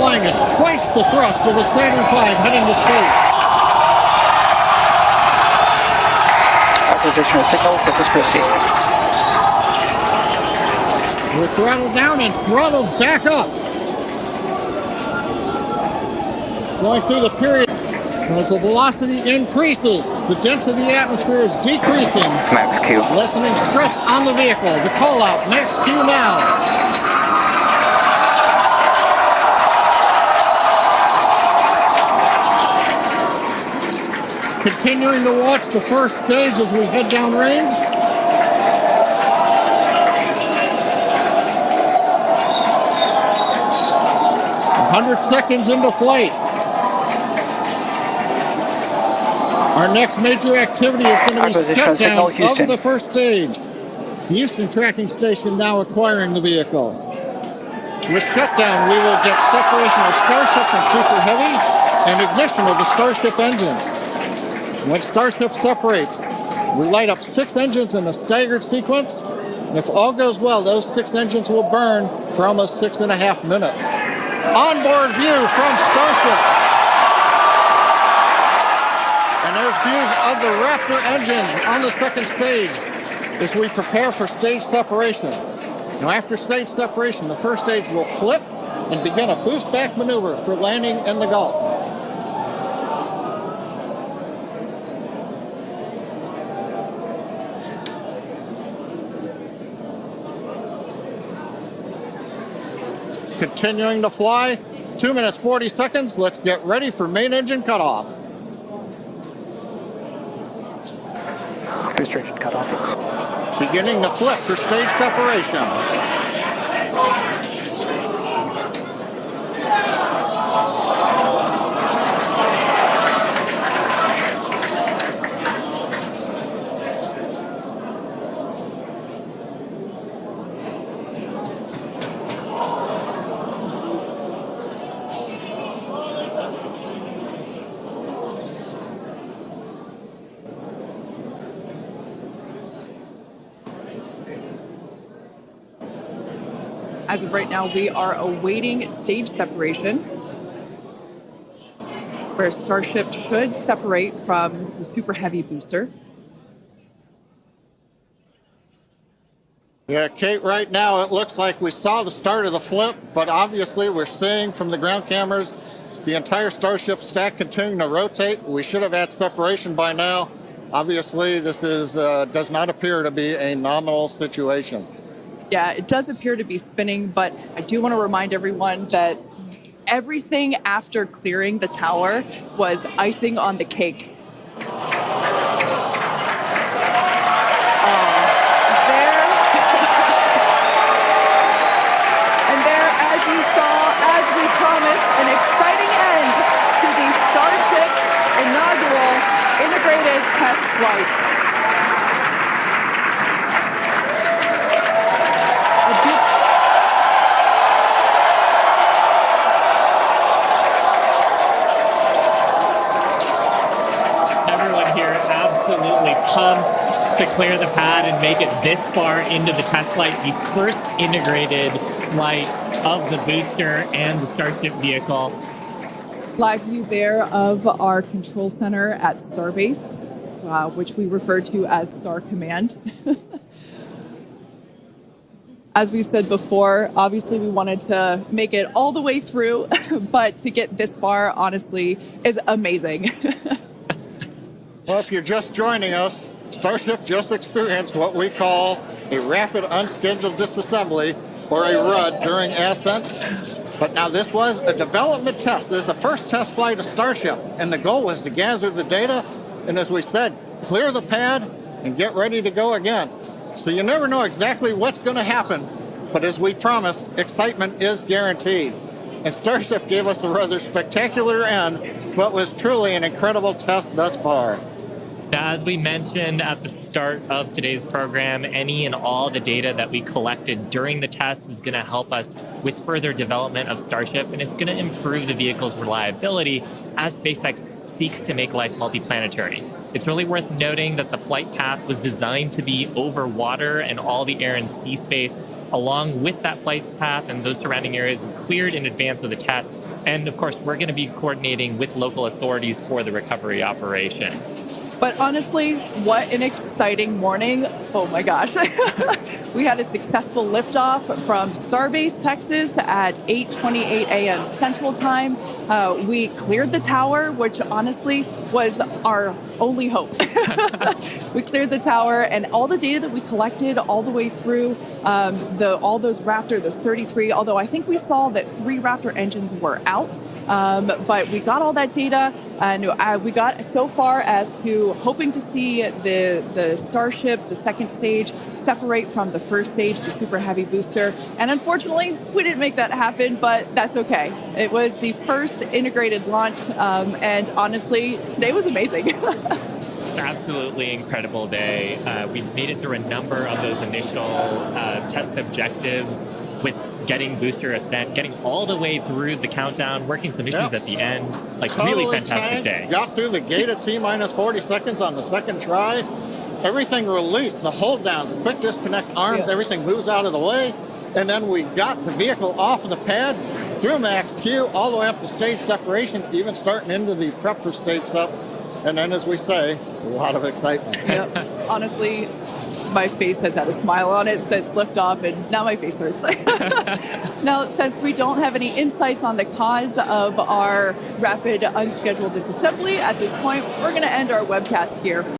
flying at twice the thrust of a Saturn V heading to space. Acquisition of signal, surface proceed. We're throttled down and throttled back up. Going through the period as the velocity increases, the density of the atmosphere is decreasing. Max Q. Lessening stress on the vehicle. The call out, max Q now. Continuing to watch the first stage as we head downrange. A 100 seconds into flight. Our next major activity is going to be shutdown of the first stage. The Houston tracking station now acquiring the vehicle. With shutdown, we will get separation of Starship from Super Heavy and ignition of the Starship engines. When Starship separates, we light up 6 engines in a staggered sequence. If all goes well, those 6 engines will burn for almost 6.5 minutes. Onboard view from Starship. And there's views of the Raptor engines on the second stage as we prepare for stage separation. Now after stage separation, the first stage will flip and begin a boost back maneuver for landing in the Gulf. Continuing to fly, 2 minutes 40 seconds. Let's get ready for main engine cutoff. Restriction cutoff. Beginning to flip for stage separation. As of right now, we are awaiting stage separation, where Starship should separate from the Super Heavy booster. Yeah, Kate, right now it looks like we saw the start of the flip, but obviously we're seeing from the ground cameras the entire Starship stack continuing to rotate. We should have had separation by now. Obviously, this is does not appear to be a nominal situation. Yeah, it does appear to be spinning, but I do want to remind everyone that everything after clearing the tower was icing on the cake. And there, as you saw, as we promised, an exciting end to the Starship inaugural integrated test flight. Absolutely pumped to clear the pad and make it this far into the test flight, the first integrated flight of the booster and the Starship vehicle. Live view there of our control center at Starbase, which we refer to as Star Command. As we said before, obviously we wanted to make it all the way through, but to get this far, honestly, is amazing. Well, if you're just joining us, Starship just experienced what we call a rapid unscheduled disassembly, or a RUD, during ascent. But now this was a development test. This is the first test flight of Starship, and the goal was to gather the data, and as we said, clear the pad and get ready to go again. So you never know exactly what's going to happen, but as we promised, excitement is guaranteed. And Starship gave us a rather spectacular end to what was truly an incredible test thus far. As we mentioned at the start of today's program, any and all the data that we collected during the test is going to help us with further development of Starship, and it's going to improve the vehicle's reliability as SpaceX seeks to make life multiplanetary. It's really worth noting that the flight path was designed to be over water and all the air and sea space, along with that flight path and those surrounding areas we cleared in advance of the test. And of course, we're going to be coordinating with local authorities for the recovery operations. But honestly, what an exciting morning. Oh my gosh. We had a successful liftoff from Starbase, Texas at 8:28 a.m. Central Time. We cleared the tower, which honestly was our only hope. We cleared the tower, and all the data that we collected all the way through all those Raptor, those 33, although I think we saw that 3 Raptor engines were out, but we got all that data, and we got so far as to hoping to see the Starship, the second stage, separate from the first stage, the Super Heavy booster. And unfortunately, we didn't make that happen, but that's okay. It was the first integrated launch, and honestly, today was amazing. Absolutely incredible day. We made it through a number of those initial test objectives with getting booster ascent, getting all the way through the countdown, working some issues at the end. Like, Totally really fantastic day. Got through the gate at T-minus 40 seconds on the second try. Everything released, the hold downs, the quick disconnect arms, everything moves out of the way. And then we got the vehicle off of the pad, through max Q, all the way up to stage separation, even starting into the prep for stage sep. And then, as we say, a lot of excitement. Yep. Honestly, my face has had a smile on it since liftoff, and now my face hurts. Now, since we don't have any insights on the cause of our rapid unscheduled disassembly at this point, we're going to end our webcast here.